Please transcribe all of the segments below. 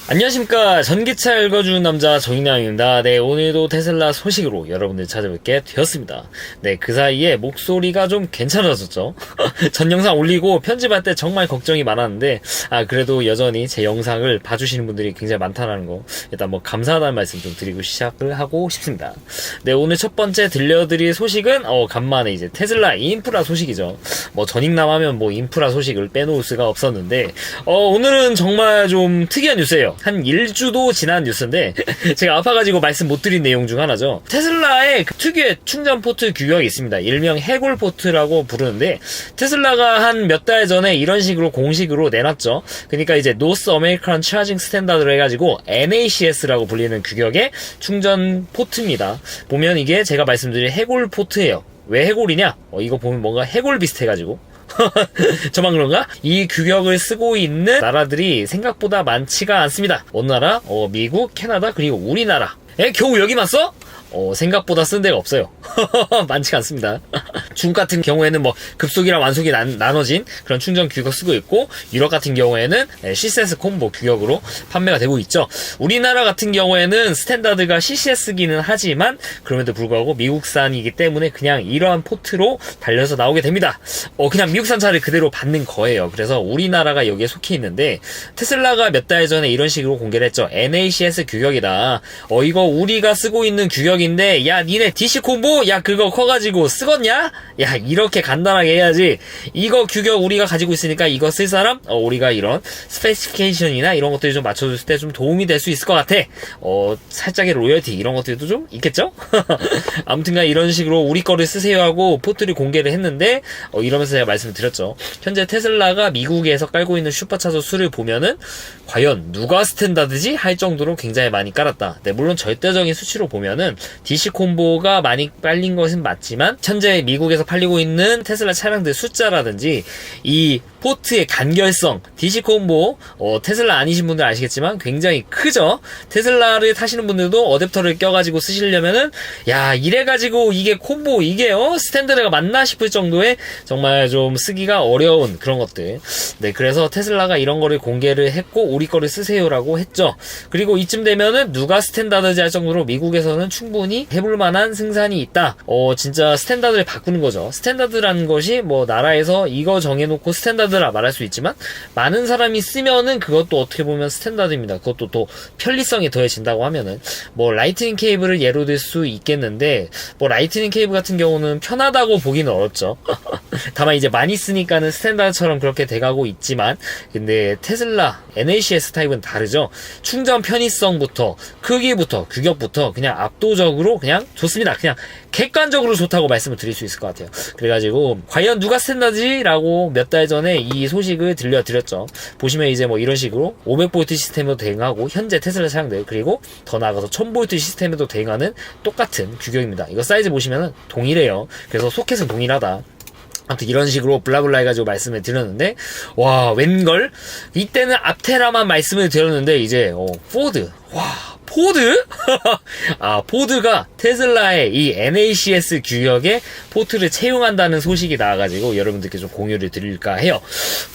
안녕하십니까. 전기차 읽어주는 남자 정인남입니다. 네, 오늘도 테슬라 소식으로 여러분들 찾아뵙게 되었습니다. 네, 그 사이에 목소리가 좀 괜찮아졌죠. 전 영상 올리고 편집할 때 정말 걱정이 많았는데 그래도 여전히 제 영상을 봐주시는 분들이 굉장히 많다는 거 일단 감사하다는 말씀 좀 드리고 시작을 하고 싶습니다. 네, 오늘 첫 번째 들려드릴 소식은 간만에 이제 테슬라 인프라 소식이죠. 전익남 하면 인프라 소식을 빼놓을 수가 없었는데 오늘은 정말 좀 특이한 뉴스예요. 한 1주도 지난 뉴스인데 제가 아파가지고 말씀 못 드린 내용 중 하나죠. 테슬라의 특유의 충전 포트 규격이 있습니다. 일명 해골 포트라고 부르는데 테슬라가 한 몇 달 전에 이런 식으로 공식으로 내놨죠. 그러니까 이제 노스 아메리칸 차징 스탠다드로 해가지고 NACS라고 불리는 규격의 충전 포트입니다. 보면 이게 제가 말씀드린 해골 포트예요. 왜 해골이냐? 이거 보면 뭔가 해골 비슷해가지고 저만 그런가? 이 규격을 쓰고 있는 나라들이 생각보다 많지가 않습니다. 어느 나라? 미국, 캐나다, 그리고 우리나라. 겨우 여기만 써? 생각보다 쓴 데가 없어요. 많지가 않습니다. 중국 같은 경우에는 급속이랑 완속이 나눠진 그런 충전 규격 쓰고 있고, 유럽 같은 경우에는 CCS 콤보 규격으로 판매가 되고 있죠. 우리나라 같은 경우에는 스탠다드가 CCS기는 하지만 그럼에도 불구하고 미국산이기 때문에 그냥 이러한 포트로 달려서 나오게 됩니다. 그냥 미국산 차를 그대로 받는 거예요. 그래서 우리나라가 여기에 속해 있는데 테슬라가 몇 달 전에 이런 식으로 공개를 했죠. NACS 규격이다. 이거 우리가 쓰고 있는 규격인데 야 니네 DC 콤보? 야 그거 커가지고 쓰겄냐? 야 이렇게 간단하게 해야지. 이거 규격 우리가 가지고 있으니까 이거 쓸 사람? 우리가 이런 스페시피케이션이나 이런 것들이 좀 맞춰줄 때 좀 도움이 될 수 있을 것 같아. 살짝의 로열티 이런 것들도 좀 있겠죠? 아무튼간 이런 식으로 우리 거를 쓰세요 하고 포트를 공개를 했는데 이러면서 제가 말씀을 드렸죠. 현재 테슬라가 미국에서 깔고 있는 슈퍼차저 수를 보면은 과연 누가 스탠다드지? 할 정도로 굉장히 많이 깔았다. 네, 물론 절대적인 수치로 보면은 DC 콤보가 많이 깔린 것은 맞지만 현재 미국에서 팔리고 있는 테슬라 차량들 숫자라든지 이 포트의 간결성, DC 콤보 테슬라 아니신 분들 아시겠지만 굉장히 크죠. 테슬라를 타시는 분들도 어댑터를 껴가지고 쓰시려면은 야 이래가지고 이게 콤보 이게 스탠드가 맞나 싶을 정도의 정말 좀 쓰기가 어려운 그런 것들. 네, 그래서 테슬라가 이런 거를 공개를 했고 우리 거를 쓰세요라고 했죠. 그리고 이쯤 되면은 누가 스탠다드지 할 정도로 미국에서는 충분히 해볼 만한 승산이 있다. 진짜 스탠다드를 바꾸는 거죠. 스탠다드라는 것이 나라에서 이거 정해놓고 스탠다드라 말할 수 있지만 많은 사람이 쓰면은 그것도 어떻게 보면 스탠다드입니다. 그것도 또 편리성이 더해진다고 하면은 라이트닝 케이블을 예로 들 수 있겠는데 라이트닝 케이블 같은 경우는 편하다고 보기는 어렵죠. 다만 이제 많이 쓰니까는 스탠다드처럼 그렇게 돼가고 있지만 근데 테슬라 NACS 타입은 다르죠. 충전 편의성부터 크기부터 규격부터 그냥 압도적으로 그냥 좋습니다. 그냥 객관적으로 좋다고 말씀을 드릴 수 있을 것 같아요. 그래가지고 과연 누가 스탠다드지라고 몇 달 전에 이 소식을 들려드렸죠. 보시면 이제 이런 식으로 500V 시스템에도 대응하고 현재 테슬라 차량들 그리고 더 나아가서 1000V 시스템에도 대응하는 똑같은 규격입니다. 이거 사이즈 보시면은 동일해요. 그래서 소켓은 동일하다. 아무튼 이런 식으로 블라블라 해가지고 말씀을 드렸는데 와 웬걸 이때는 앞테라만 말씀을 드렸는데 이제 포드 포드? 포드가 테슬라의 이 NACS 규격의 포트를 채용한다는 소식이 나와가지고 여러분들께 좀 공유를 드릴까 해요.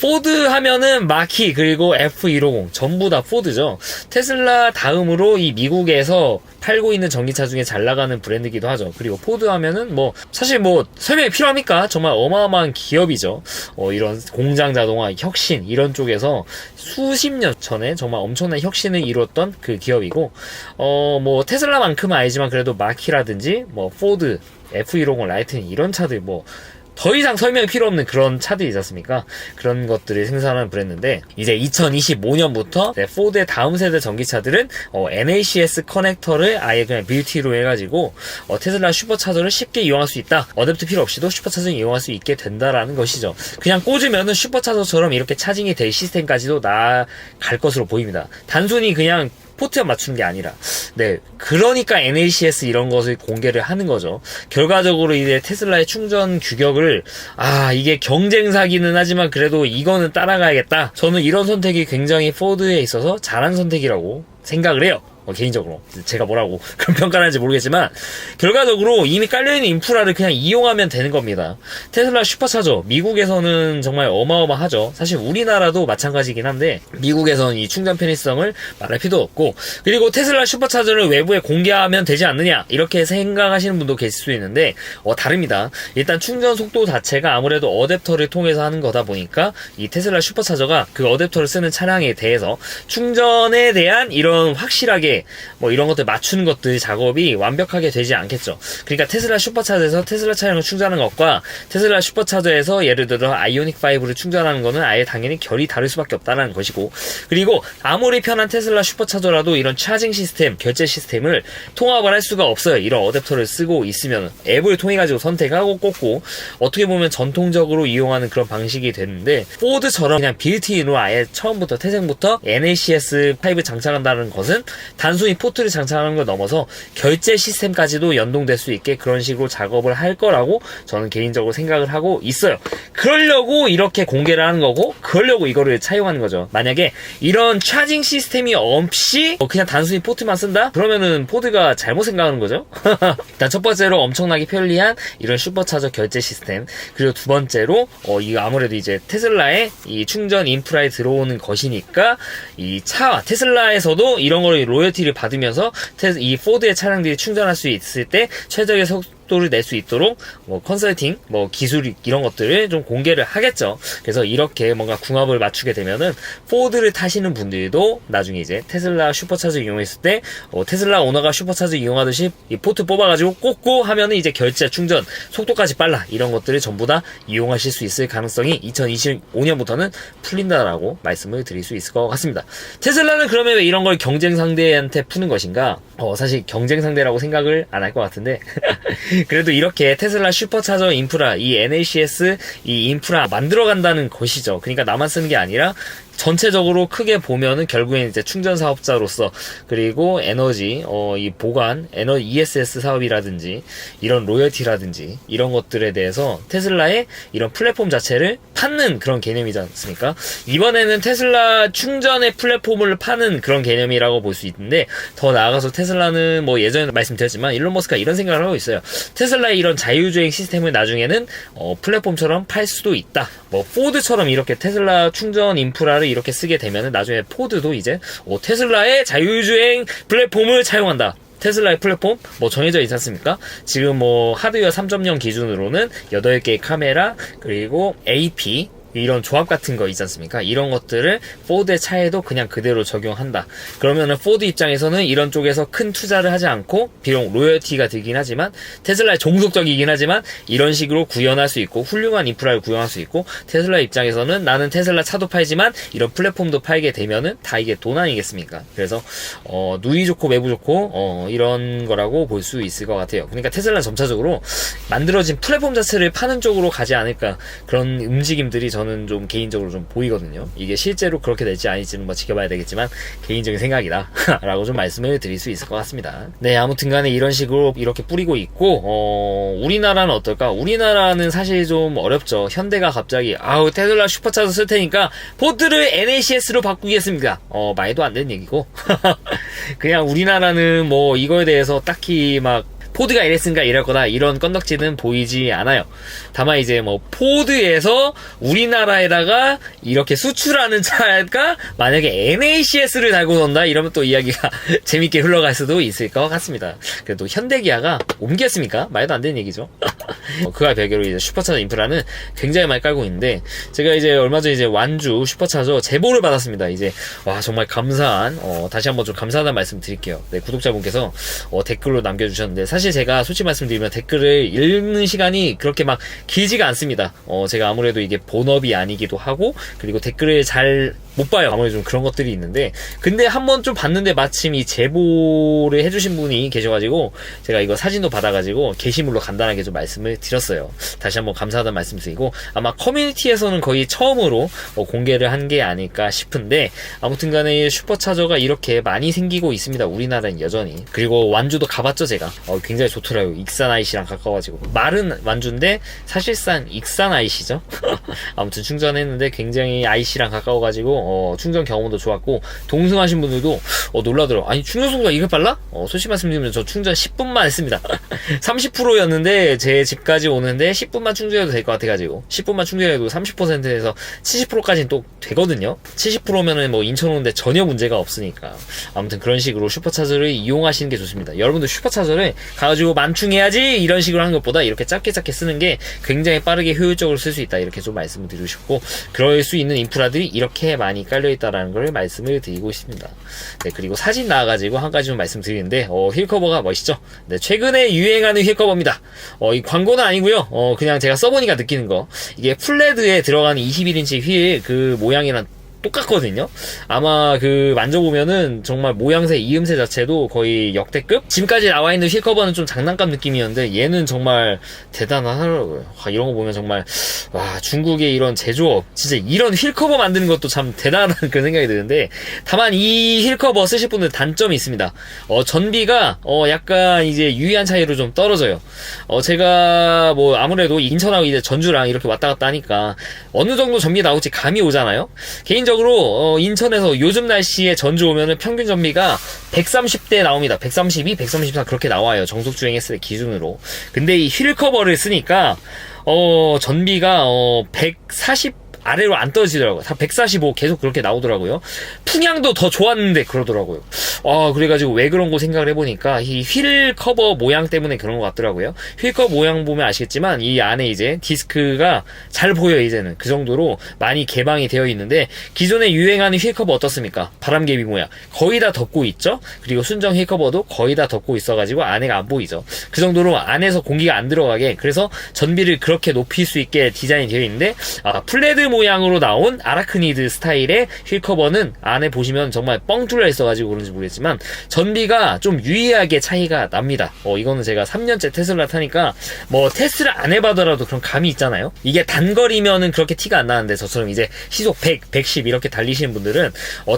포드 하면은 마키 그리고 F150 전부 다 포드죠. 테슬라 다음으로 이 미국에서 팔고 있는 전기차 중에 잘 나가는 브랜드기도 하죠. 그리고 포드 하면은 사실 설명이 필요합니까? 정말 어마어마한 기업이죠. 이런 공장 자동화 혁신 이런 쪽에서 수십 년 전에 정말 엄청난 혁신을 이뤘던 그 기업이고 테슬라만큼은 아니지만 그래도 마키라든지 포드 F150 라이트닝 이런 차들 더 이상 설명이 필요 없는 그런 차들이 있지 않습니까? 그런 것들을 생산하는 브랜드인데 이제 2025년부터 포드의 다음 세대 전기차들은 NACS 커넥터를 아예 그냥 빌트인으로 해가지고 테슬라 슈퍼차저를 쉽게 이용할 수 있다. 어댑터 필요 없이도 슈퍼차저를 이용할 수 있게 된다라는 것이죠. 그냥 꽂으면은 슈퍼차저처럼 이렇게 차징이 될 시스템까지도 나아갈 것으로 보입니다. 단순히 그냥 포트만 맞추는 게 아니라 그러니까 NACS 이런 것을 공개를 하는 거죠. 결과적으로 이제 테슬라의 충전 규격을 이게 경쟁사기는 하지만 그래도 이거는 따라가야겠다. 저는 이런 선택이 굉장히 포드에 있어서 잘한 선택이라고 생각을 해요. 개인적으로. 제가 뭐라고 그런 평가를 하는지 모르겠지만, 결과적으로 이미 깔려있는 인프라를 그냥 이용하면 되는 겁니다. 테슬라 슈퍼차저, 미국에서는 정말 어마어마하죠. 사실 우리나라도 마찬가지긴 한데, 미국에서는 이 충전 편의성을 말할 필요도 없고, 그리고 테슬라 슈퍼차저를 외부에 공개하면 되지 않느냐, 이렇게 생각하시는 분도 계실 수 있는데, 다릅니다. 일단 충전 속도 자체가 아무래도 어댑터를 통해서 하는 거다 보니까, 이 테슬라 슈퍼차저가 그 어댑터를 쓰는 차량에 대해서 충전에 대한 이런 확실하게 이런 것들 맞추는 것들 작업이 완벽하게 되지 않겠죠. 그러니까 테슬라 슈퍼차저에서 테슬라 차량을 충전하는 것과 테슬라 슈퍼차저에서 예를 들어 아이오닉 5를 충전하는 거는 아예 당연히 결이 다를 수밖에 없다는 것이고, 그리고 아무리 편한 테슬라 슈퍼차저라도 이런 차징 시스템, 결제 시스템을 통합을 할 수가 없어요. 이런 어댑터를 쓰고 있으면 앱을 통해 가지고 선택하고 꽂고, 어떻게 보면 전통적으로 이용하는 그런 방식이 되는데, 포드처럼 그냥 빌트인으로 아예 처음부터 태생부터 NACS5 장착한다는 것은 단순히 포트를 장착하는 걸 넘어서 결제 시스템까지도 연동될 수 있게 그런 식으로 작업을 할 거라고 저는 개인적으로 생각을 하고 있어요. 그러려고 이렇게 공개를 하는 거고, 그러려고 이거를 차용하는 거죠. 만약에 이런 차징 시스템이 없이 그냥 단순히 포트만 쓴다? 그러면은 포드가 잘못 생각하는 거죠. 일단 첫 번째로 엄청나게 편리한 이런 슈퍼차저 결제 시스템, 그리고 두 번째로 이거 아무래도 이제 테슬라의 이 충전 인프라에 들어오는 것이니까 이 차 테슬라에서도 이런 걸 로열티를 받으면서 이 포드의 차량들이 충전할 수 있을 때 최적의 속도를 낼 수 있도록 컨설팅, 기술 이런 것들을 좀 공개를 하겠죠. 그래서 이렇게 뭔가 궁합을 맞추게 되면은 포드를 타시는 분들도 나중에 이제 테슬라 슈퍼차저 이용했을 때 테슬라 오너가 슈퍼차저 이용하듯이 이 포트 뽑아가지고 꽂고 하면은 이제 결제, 충전 속도까지 빨라, 이런 것들을 전부 다 이용하실 수 있을 가능성이 2025년부터는 풀린다라고 말씀을 드릴 수 있을 것 같습니다. 테슬라는 그러면 왜 이런 걸 경쟁 상대한테 푸는 것인가? 사실 경쟁 상대라고 생각을 안 할 것 같은데 그래도 이렇게 테슬라 슈퍼차저 인프라, 이 NACS 이 인프라 만들어간다는 것이죠. 그러니까 나만 쓰는 게 아니라 전체적으로 크게 보면은 결국엔 이제 충전 사업자로서, 그리고 에너지, 이 보관, 에너지 ESS 사업이라든지, 이런 로열티라든지, 이런 것들에 대해서 테슬라의 이런 플랫폼 자체를 파는 그런 개념이지 않습니까? 이번에는 테슬라 충전의 플랫폼을 파는 그런 개념이라고 볼 수 있는데, 더 나아가서 테슬라는 예전에 말씀드렸지만, 일론 머스크가 이런 생각을 하고 있어요. 테슬라의 이런 자율주행 시스템을 나중에는, 플랫폼처럼 팔 수도 있다. 포드처럼 이렇게 테슬라 충전 인프라를 이렇게 쓰게 되면은 나중에 포드도 이제 테슬라의 자율주행 플랫폼을 차용한다. 테슬라의 플랫폼 정해져 있지 않습니까? 지금 하드웨어 3.0 기준으로는 8개의 카메라, 그리고 AP 이런 조합 같은 거 있지 않습니까? 이런 것들을 포드의 차에도 그냥 그대로 적용한다. 그러면은 포드 입장에서는 이런 쪽에서 큰 투자를 하지 않고, 비록 로열티가 들긴 하지만, 테슬라의 종속적이긴 하지만, 이런 식으로 구현할 수 있고, 훌륭한 인프라를 구현할 수 있고, 테슬라 입장에서는 나는 테슬라 차도 팔지만, 이런 플랫폼도 팔게 되면은 다 이게 돈 아니겠습니까? 그래서, 누이 좋고 매부 좋고, 이런 거라고 볼 수 있을 것 같아요. 그러니까 테슬라는 점차적으로 만들어진 플랫폼 자체를 파는 쪽으로 가지 않을까, 그런 움직임들이 저는 좀 개인적으로 좀 보이거든요. 이게 실제로 그렇게 될지 아닐지는 지켜봐야 되겠지만, 개인적인 생각이다 라고 좀 말씀을 드릴 수 있을 것 같습니다. 네, 아무튼 간에 이런 식으로 이렇게 뿌리고 있고, 우리나라는 어떨까? 우리나라는 사실 좀 어렵죠. 현대가 갑자기 테슬라 슈퍼차저 쓸 테니까 포드를 NACS로 바꾸겠습니다. 말도 안 되는 얘기고 그냥 우리나라는 이거에 대해서 딱히 포드가 이랬으니까 이럴 거다, 이런 건덕지는 보이지 않아요. 다만 이제 포드에서 우리나라에다가 이렇게 수출하는 차가 만약에 NACS를 달고 논다, 이러면 또 이야기가 재밌게 흘러갈 수도 있을 것 같습니다. 그래도 현대기아가 옮겼습니까? 말도 안 되는 얘기죠. 그와 별개로 이제 슈퍼차저 인프라는 굉장히 많이 깔고 있는데, 제가 이제 얼마 전에 이제 완주 슈퍼차저 제보를 받았습니다. 이제 정말 감사한, 다시 한번 좀 감사하다는 말씀 드릴게요. 네, 구독자분께서 댓글로 남겨주셨는데, 사실 제가 솔직히 말씀드리면 댓글을 읽는 시간이 그렇게 길지가 않습니다. 제가 아무래도 이게 본업이 아니기도 하고, 그리고 댓글을 잘 못 봐요. 아무래도 좀 그런 것들이 있는데, 근데 한번 좀 봤는데 마침 이 제보를 해주신 분이 계셔가지고 제가 이거 사진도 받아가지고 게시물로 간단하게 좀 말씀을 드렸어요. 다시 한번 감사하다는 말씀 드리고, 아마 커뮤니티에서는 거의 처음으로 공개를 한 게 아닐까 싶은데, 아무튼 간에 슈퍼차저가 이렇게 많이 생기고 있습니다. 우리나라는 여전히. 그리고 완주도 가봤죠, 제가. 굉장히 좋더라고요. 익산 IC랑 가까워가지고. 말은 완주인데 사실상 익산 IC죠. 아무튼 충전했는데 굉장히 IC랑 가까워가지고 충전 경험도 좋았고, 동승하신 분들도 놀라더라고. 아니, 충전 속도가 이렇게 빨라? 솔직히 말씀드리면 저 충전 10분만 했습니다. 30%였는데 제 집까지 오는데 10분만 충전해도 될 것 같아가지고 10분만 충전해도 30%에서 70%까지는 또 되거든요. 70%면은 뭐 인천 오는데 전혀 문제가 없으니까. 아무튼 그런 식으로 슈퍼차저를 이용하시는 게 좋습니다. 여러분도 슈퍼차저를 가가지고 만충해야지 이런 식으로 하는 것보다 이렇게 짧게 쓰는 게 굉장히 빠르게 효율적으로 쓸 수 있다, 이렇게 좀 말씀을 드리고 싶고, 그럴 수 있는 인프라들이 이렇게 많이 깔려있다라는 걸 말씀을 드리고 있습니다. 네, 그리고 사진 나와가지고 한 가지 좀 말씀드리는데, 휠커버가 멋있죠? 네, 최근에 유행하는 휠커버입니다. 이 광고는 아니고요. 그냥 제가 써보니까 느끼는 거. 이게 풀레드에 들어가는 21인치 휠 그 모양이랑 똑같거든요. 아마 만져보면은 정말 모양새, 이음새 자체도 거의 역대급? 지금까지 나와있는 휠커버는 좀 장난감 느낌이었는데 얘는 정말 대단하더라고요. 이런 거 보면 정말 중국의 이런 제조업, 진짜 이런 휠커버 만드는 것도 참 대단하다는 그런 생각이 드는데, 다만 이 휠커버 쓰실 분들 단점이 있습니다. 전비가 약간 이제 유의한 차이로 좀 떨어져요. 제가 뭐 아무래도 인천하고 이제 전주랑 이렇게 왔다 갔다 하니까 어느 정도 전비 나올지 감이 오잖아요. 개인적으로 인천에서 요즘 날씨에 전주 오면은 평균 전비가 130대 나옵니다. 132, 134 그렇게 나와요. 정속 주행했을 때 기준으로. 근데 이 휠커버를 쓰니까 전비가 140 아래로 안 떨어지더라고요. 다 145 계속 그렇게 나오더라고요. 풍향도 더 좋았는데 그러더라고요. 그래가지고 왜 그런 거 생각을 해보니까 이 휠 커버 모양 때문에 그런 것 같더라고요. 휠 커버 모양 보면 아시겠지만 이 안에 이제 디스크가 잘 보여요. 이제는 그 정도로 많이 개방이 되어 있는데, 기존에 유행하는 휠 커버 어떻습니까? 바람개비 모양 거의 다 덮고 있죠. 그리고 순정 휠 커버도 거의 다 덮고 있어가지고 안에가 안 보이죠. 그 정도로 안에서 공기가 안 들어가게, 그래서 전비를 그렇게 높일 수 있게 디자인이 되어 있는데, 플레드 모양으로 나온 아라크니드 스타일의 휠커버는 안에 보시면 정말 뻥 뚫려 있어가지고 그런지 모르겠지만 전비가 좀 유의하게 차이가 납니다. 이거는 제가 3년째 테슬라 타니까 뭐 테스트를 안 해봐더라도 그런 감이 있잖아요. 이게 단거리면은 그렇게 티가 안 나는데, 저처럼 이제 시속 100, 110 이렇게 달리시는 분들은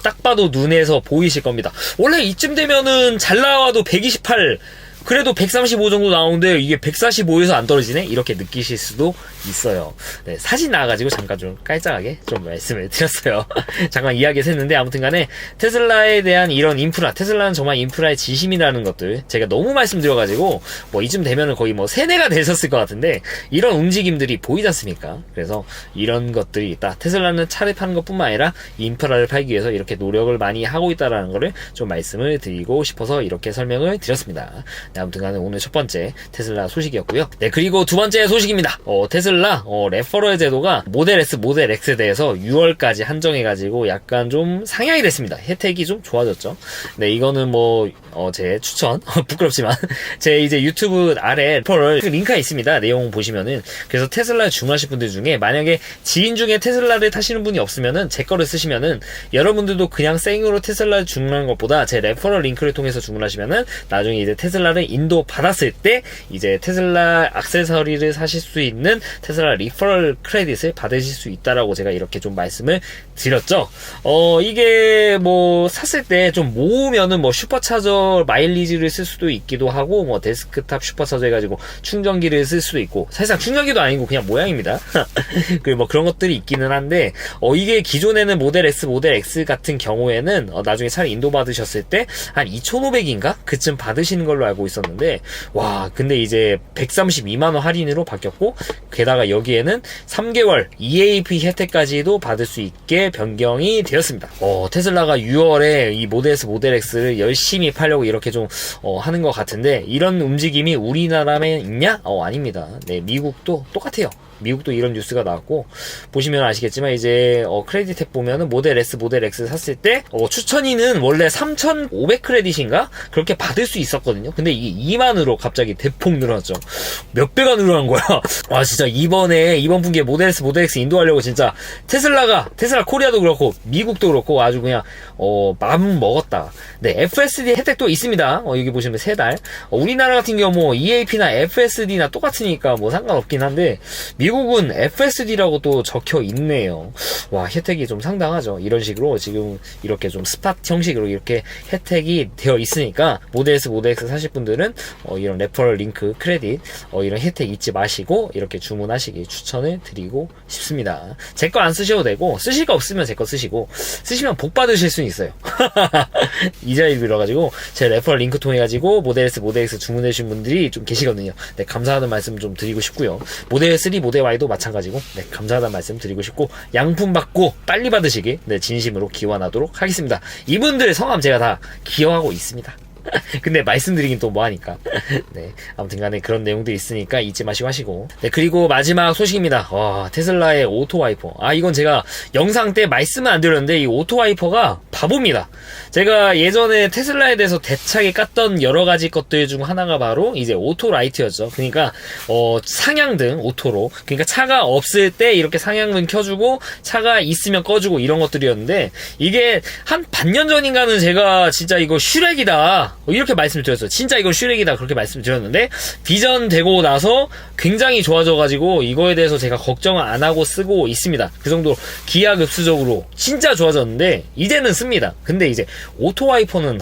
딱 봐도 눈에서 보이실 겁니다. 원래 이쯤 되면은 잘 나와도 128, 그래도 135 정도 나오는데 이게 145에서 안 떨어지네? 이렇게 느끼실 수도 있어요. 네, 사진 나와가지고 잠깐 좀 깔짝하게 좀 말씀을 드렸어요. 잠깐 이야기를 했는데, 아무튼 간에 테슬라에 대한 이런 인프라, 테슬라는 정말 인프라의 지심이라는 것들 제가 너무 말씀드려가지고 뭐 이쯤 되면은 거의 뭐 세뇌가 되셨을 것 같은데, 이런 움직임들이 보이지 않습니까? 그래서 이런 것들이 있다. 테슬라는 차를 파는 것 뿐만 아니라 인프라를 팔기 위해서 이렇게 노력을 많이 하고 있다라는 거를 좀 말씀을 드리고 싶어서 이렇게 설명을 드렸습니다. 네, 아무튼 간에 오늘 첫 번째 테슬라 소식이었고요. 네, 그리고 두 번째 소식입니다. 테슬라 레퍼럴 제도가 모델 S, 모델 X에 대해서 6월까지 한정해가지고 약간 좀 상향이 됐습니다. 혜택이 좀 좋아졌죠. 네, 이거는 뭐 제 추천 부끄럽지만 제 이제 유튜브 아래 레퍼럴 링크가 있습니다. 내용 보시면은. 그래서 테슬라에 주문하실 분들 중에 만약에 지인 중에 테슬라를 타시는 분이 없으면은 제 거를 쓰시면은, 여러분들도 그냥 생으로 테슬라를 주문하는 것보다 제 레퍼럴 링크를 통해서 주문하시면은 나중에 이제 테슬라를 인도 받았을 때 이제 테슬라 액세서리를 사실 수 있는 테슬라 리퍼럴 크레딧을 받으실 수 있다라고 제가 이렇게 좀 말씀을 드렸죠. 이게 뭐 샀을 때 좀 모으면은 뭐 슈퍼차저 마일리지를 쓸 수도 있기도 하고, 뭐 데스크탑 슈퍼차저 해가지고 충전기를 쓸 수도 있고, 사실상 충전기도 아니고 그냥 모양입니다. 그리고 뭐 그런 것들이 있기는 한데, 이게 기존에는 모델 S, 모델 X 같은 경우에는 나중에 차를 인도 받으셨을 때 한 2,500인가? 그쯤 받으시는 걸로 알고 있었는데, 근데 이제 132만원 할인으로 바뀌었고, 게다가 여기에는 3개월 EAP 혜택까지도 받을 수 있게 변경이 되었습니다. 테슬라가 6월에 이 모델 S, 모델 X를 열심히 팔려고 이렇게 좀 하는 것 같은데, 이런 움직임이 우리나라에 있냐? 아닙니다. 네, 미국도 똑같아요. 미국도 이런 뉴스가 나왔고, 보시면 아시겠지만 이제 크레딧 탭 보면은 모델 S, 모델 X 샀을 때 추천위는 원래 3,500 크레딧인가? 그렇게 받을 수 있었거든요. 근데 이게 2만으로 갑자기 대폭 늘어났죠. 몇 배가 늘어난 거야. 진짜 이번 분기에 모델 S, 모델 X 인도하려고 진짜 테슬라 코리아도 그렇고 미국도 그렇고 아주 그냥 마음 먹었다. 네, FSD 혜택도 있습니다. 여기 보시면 3달. 우리나라 같은 경우 뭐 EAP나 FSD나 똑같으니까 뭐 상관없긴 한데, 미국 미국은 FSD라고 또 적혀 있네요. 와, 혜택이 좀 상당하죠. 이런 식으로 지금 이렇게 좀 스팟 형식으로 이렇게 혜택이 되어 있으니까 모델 S, 모델 X 사실 분들은 이런 레퍼럴 링크, 크레딧 이런 혜택 잊지 마시고 이렇게 주문하시기 추천을 드리고 싶습니다. 제 거 안 쓰셔도 되고, 쓰실 거 없으면 제 거 쓰시고, 쓰시면 복 받으실 수는 있어요. 이 자리를 빌어가지고 제 레퍼럴 링크 통해 가지고 모델 S, 모델 X 주문해 주신 분들이 좀 계시거든요. 네, 감사하다는 말씀 좀 드리고 싶고요. 모델 3, 모델 Y도 마찬가지고, 네, 감사하다는 말씀 드리고 싶고, 양품 받고 빨리 받으시기, 네, 진심으로 기원하도록 하겠습니다. 이분들의 성함 제가 다 기억하고 있습니다. 근데 말씀드리긴 또 뭐하니까. 네, 아무튼 간에 그런 내용도 있으니까 잊지 마시고 하시고. 네, 그리고 마지막 소식입니다. 테슬라의 오토 와이퍼. 이건 제가 영상 때 말씀은 안 드렸는데 이 오토 와이퍼가 바보입니다. 제가 예전에 테슬라에 대해서 대차게 깠던 여러 가지 것들 중 하나가 바로 이제 오토 라이트였죠. 그러니까 상향등 오토로, 그러니까 차가 없을 때 이렇게 상향등 켜주고 차가 있으면 꺼주고 이런 것들이었는데, 이게 한 반년 전인가는 제가 진짜 이거 슈렉이다 이렇게 말씀을 드렸어요. 진짜 이거 슈렉이다 그렇게 말씀을 드렸는데, 비전 되고 나서 굉장히 좋아져가지고 이거에 대해서 제가 걱정을 안 하고 쓰고 있습니다. 그 정도로 기하급수적으로 진짜 좋아졌는데 이제는 씁니다. 근데 이제 오토 와이퍼는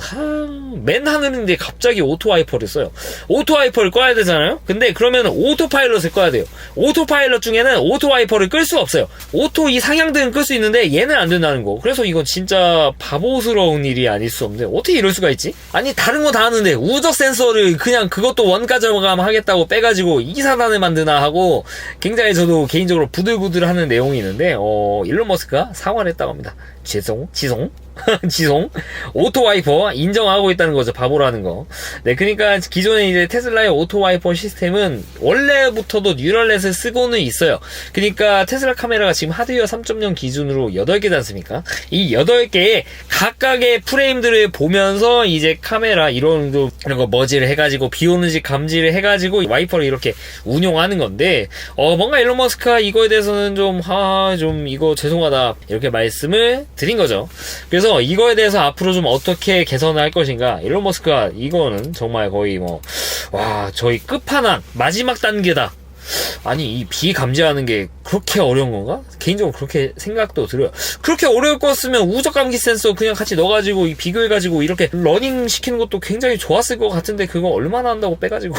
맨 하늘인데 갑자기 오토 와이퍼를 써요. 오토 와이퍼를 꺼야 되잖아요. 근데 그러면 오토 파일럿을 꺼야 돼요. 오토 파일럿 중에는 오토 와이퍼를 끌 수가 없어요. 오토 이 상향등은 끌 수 있는데 얘는 안 된다는 거. 그래서 이건 진짜 바보스러운 일이 아닐 수 없는데 어떻게 이럴 수가 있지? 아니, 다른 거 다 하는데 우적 센서를 그냥 그것도 원가 절감 하겠다고 빼가지고 이사단을 만드나 하고, 굉장히 저도 개인적으로 부들부들하는 내용이 있는데 일론 머스크가 사과를 했다고 합니다. 지송 오토 와이퍼 인정하고 있다는 거죠. 바보라는 거. 네, 그러니까 기존에 이제 테슬라의 오토 와이퍼 시스템은 원래부터도 뉴럴넷을 쓰고는 있어요. 그러니까 테슬라 카메라가 지금 하드웨어 3.0 기준으로 8개지 않습니까? 이 8개의 각각의 프레임들을 보면서 이제 카메라 이런 거 머지를 해가지고 비 오는 집 감지를 해가지고 와이퍼를 이렇게 운용하는 건데, 뭔가 일론 머스크가 이거에 대해서는 좀 이거 죄송하다 이렇게 말씀을 드린 거죠. 그래서 이거에 대해서 앞으로 좀 어떻게 개선을 할 것인가, 일론 머스크가 이거는 정말 거의 저희 끝판왕 마지막 단계다. 아니, 이 비 감지하는 게 그렇게 어려운 건가? 개인적으로 그렇게 생각도 들어요. 그렇게 어려울 거였으면 우적 감지 센서 그냥 같이 넣어가지고 비교해가지고 이렇게 러닝 시키는 것도 굉장히 좋았을 것 같은데, 그거 얼마나 한다고 빼가지고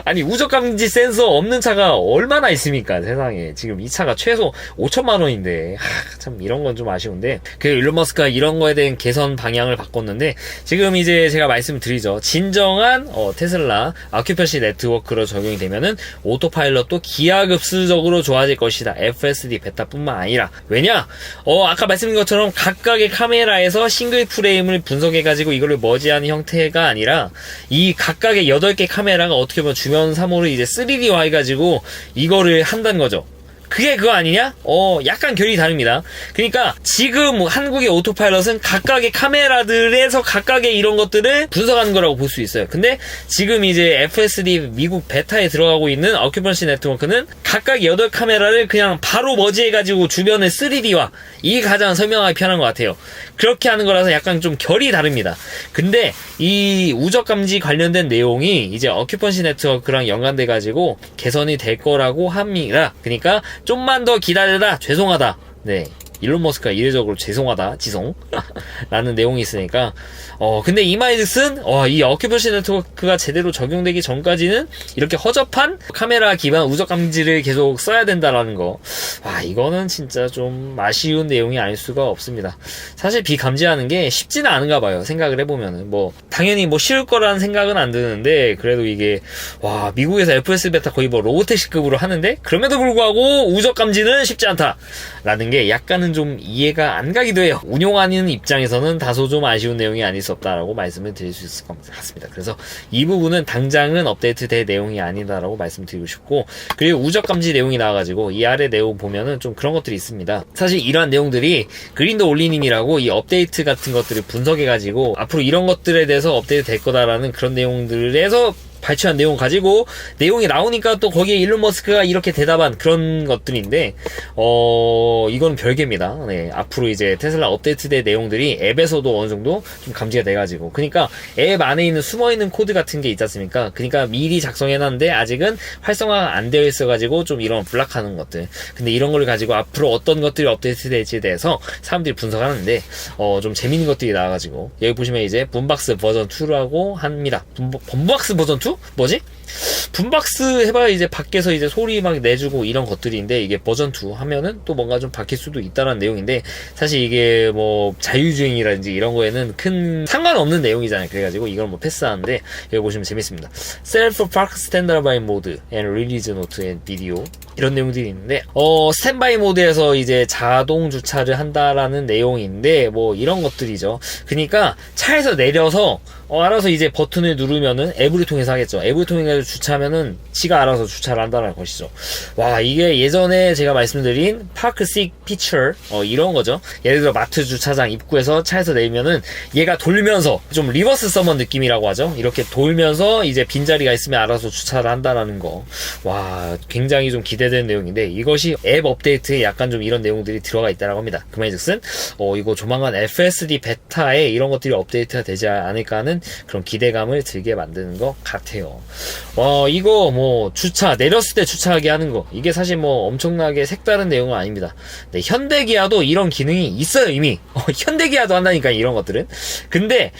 아니, 우적 감지 센서 없는 차가 얼마나 있습니까 세상에. 지금 이 차가 최소 5천만 원인데 참 이런 건 좀 아쉬운데, 그 일론 머스크가 이런 거에 대한 개선 방향을 바꿨는데, 지금 이제 제가 말씀드리죠. 진정한 테슬라 아큐펜시 네트워크로 적용이 되면은 오토파일럿도 기하급수적으로 좋아질 것이다. FSD 베타뿐만 아니라. 왜냐? 아까 말씀드린 것처럼 각각의 카메라에서 싱글 프레임을 분석해가지고 이거를 머지하는 형태가 아니라, 이 각각의 8개 카메라가 어떻게 보면 주변 사물을 이제 3D화 해가지고 이거를 한다는 거죠. 그게 그거 아니냐? 약간 결이 다릅니다. 그러니까 지금 한국의 오토파일럿은 각각의 카메라들에서 각각의 이런 것들을 분석하는 거라고 볼 수 있어요. 근데 지금 이제 FSD 미국 베타에 들어가고 있는 어큐펀시 네트워크는 각각 8카메라를 그냥 바로 머지해가지고 주변을 3D화, 이게 가장 설명하기 편한 것 같아요. 그렇게 하는 거라서 약간 좀 결이 다릅니다. 근데 이 우적 감지 관련된 내용이 이제 어큐펀시 네트워크랑 연관돼가지고 개선이 될 거라고 합니다. 그러니까 좀만 더 기다려라, 죄송하다. 네, 일론 머스크가 이례적으로 죄송하다, 지송 라는 내용이 있으니까. 근데 이 말즉슨 이 어큐펀시 네트워크가 제대로 적용되기 전까지는 이렇게 허접한 카메라 기반 우적 감지를 계속 써야 된다라는 거. 이거는 진짜 좀 아쉬운 내용이 아닐 수가 없습니다. 사실 비 감지하는 게 쉽지는 않은가 봐요. 생각을 해보면은 당연히 쉬울 거라는 생각은 안 드는데, 그래도 이게 미국에서 FS 베타 거의 로보택시급으로 하는데, 그럼에도 불구하고 우적 감지는 쉽지 않다라는 게 약간은 좀 이해가 안 가기도 해요. 운용하는 입장에서는 다소 좀 아쉬운 내용이 아닐 수 없다라고 말씀을 드릴 수 있을 것 같습니다. 그래서 이 부분은 당장은 업데이트 될 내용이 아니다라고 말씀드리고 싶고, 그리고 우적 감지 내용이 나와가지고 이 아래 내용 보면은 좀 그런 것들이 있습니다. 사실 이러한 내용들이 그린더 올리님이라고 이 업데이트 같은 것들을 분석해가지고 앞으로 이런 것들에 대해서 업데이트 될 거다라는 그런 내용들에서 발췌한 내용 가지고 내용이 나오니까 또 거기에 일론 머스크가 이렇게 대답한 그런 것들인데 이건 별개입니다. 네, 앞으로 이제 테슬라 업데이트된 내용들이 앱에서도 어느 정도 좀 감지가 돼가지고, 그러니까 앱 안에 있는 숨어있는 코드 같은 게 있지 않습니까? 그러니까 미리 작성해놨는데 아직은 활성화가 안 되어 있어가지고 좀 이런 블락하는 것들. 근데 이런 걸 가지고 앞으로 어떤 것들이 업데이트 될지에 대해서 사람들이 분석하는데 좀 재밌는 것들이 나와가지고, 여기 보시면 이제 붐박스 버전 2라고 합니다. 붐박스 버전 2? 뭐지? 붐박스 해봐야 이제 밖에서 이제 소리 막 내주고 이런 것들인데, 이게 버전 2 하면은 또 뭔가 좀 바뀔 수도 있다는 내용인데, 사실 이게 뭐 자유주행이라든지 이런 거에는 큰 상관없는 내용이잖아요. 그래가지고 이걸 뭐 패스하는데, 여기 보시면 재밌습니다. Self Park Standby Mode and Release Note and Video, 이런 내용들이 있는데, 스탠바이 모드에서 이제 자동 주차를 한다라는 내용인데, 뭐 이런 것들이죠. 그러니까 차에서 내려서 알아서 이제 버튼을 누르면은 앱을 통해서 하겠죠. 앱을 통해서 주차하면은 지가 알아서 주차를 한다는 것이죠. 와, 이게 예전에 제가 말씀드린 파크식 피처 이런 거죠. 예를 들어 마트 주차장 입구에서 차에서 내리면은 얘가 돌면서, 좀 리버스 서먼 느낌이라고 하죠. 이렇게 돌면서 이제 빈자리가 있으면 알아서 주차를 한다라는 거. 와, 굉장히 좀 기대되는 내용인데, 이것이 앱 업데이트에 약간 좀 이런 내용들이 들어가 있다라고 합니다. 그 말즉슨 이거 조만간 FSD 베타에 이런 것들이 업데이트가 되지 않을까 하는 그런 기대감을 들게 만드는 것 같아요. 이거 뭐 주차, 내렸을 때 주차하게 하는 거, 이게 사실 뭐 엄청나게 색다른 내용은 아닙니다. 네, 현대기아도 이런 기능이 있어요, 이미. 현대기아도 한다니까, 이런 것들은. 근데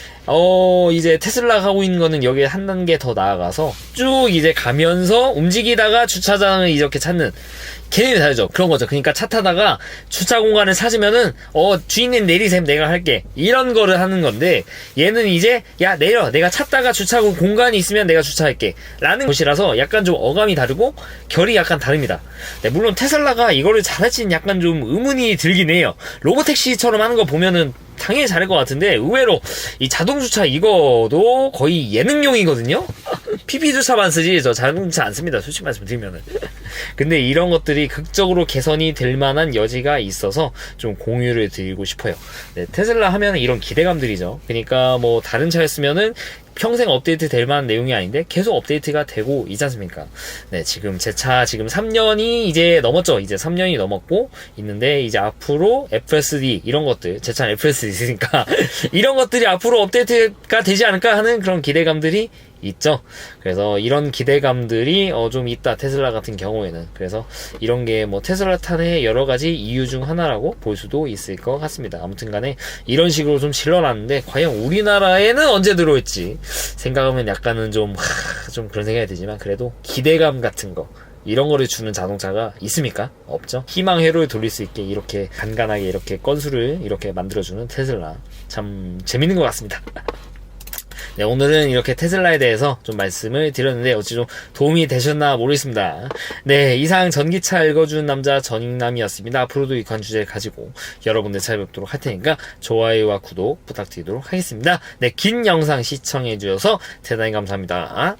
이제 테슬라가 하고 있는 거는 여기에 한 단계 더 나아가서 쭉 이제 가면서 움직이다가 주차장을 이렇게 찾는 개념이 다르죠. 그런 거죠. 그러니까 차 타다가 주차 공간을 찾으면은 주인님 내리셈, 내가 할게, 이런 거를 하는 건데, 얘는 이제 야 내려, 내가 찾다가 주차 공간이 있으면 내가 주차할게 라는 것이라서 약간 좀 어감이 다르고 결이 약간 다릅니다. 네, 물론 테슬라가 이거를 잘할지는 약간 좀 의문이 들긴 해요. 로보택시처럼 하는 거 보면은 당연히 잘할 것 같은데, 의외로 이 자동주차 이거도 거의 예능용이거든요. PP주차만 쓰지 저 자동주차 안 씁니다, 솔직히 말씀드리면은. 근데 이런 것들이 극적으로 개선이 될 만한 여지가 있어서 좀 공유를 드리고 싶어요. 네, 테슬라 하면 이런 기대감들이죠. 그러니까 뭐 다른 차였으면은 평생 업데이트 될 만한 내용이 아닌데 계속 업데이트가 되고 있지 않습니까? 네, 지금 제 차 지금 3년이 이제 넘었죠. 이제 3년이 넘었고 있는데, 이제 앞으로 FSD 이런 것들, 제 차는 FSD 있으니까 이런 것들이 앞으로 업데이트가 되지 않을까 하는 그런 기대감들이 있죠. 그래서 이런 기대감들이 좀 있다, 테슬라 같은 경우에는. 그래서 이런 게 뭐 테슬라 탄의 여러 가지 이유 중 하나라고 볼 수도 있을 것 같습니다. 아무튼 간에 이런 식으로 좀 질러놨는데, 과연 우리나라에는 언제 들어올지 생각하면 약간은 좀 그런 생각이 들지만, 그래도 기대감 같은 거, 이런 거를 주는 자동차가 있습니까? 없죠. 희망 회로를 돌릴 수 있게 이렇게 간간하게 이렇게 건수를 이렇게 만들어주는 테슬라, 참 재밌는 것 같습니다. 네, 오늘은 이렇게 테슬라에 대해서 좀 말씀을 드렸는데 어찌 좀 도움이 되셨나 모르겠습니다. 네, 이상 전기차 읽어주는 남자 전익남이었습니다. 앞으로도 유익한 주제를 가지고 여러분들 찾아뵙도록 할 테니까 좋아요와 구독 부탁드리도록 하겠습니다. 네, 긴 영상 시청해주셔서 대단히 감사합니다.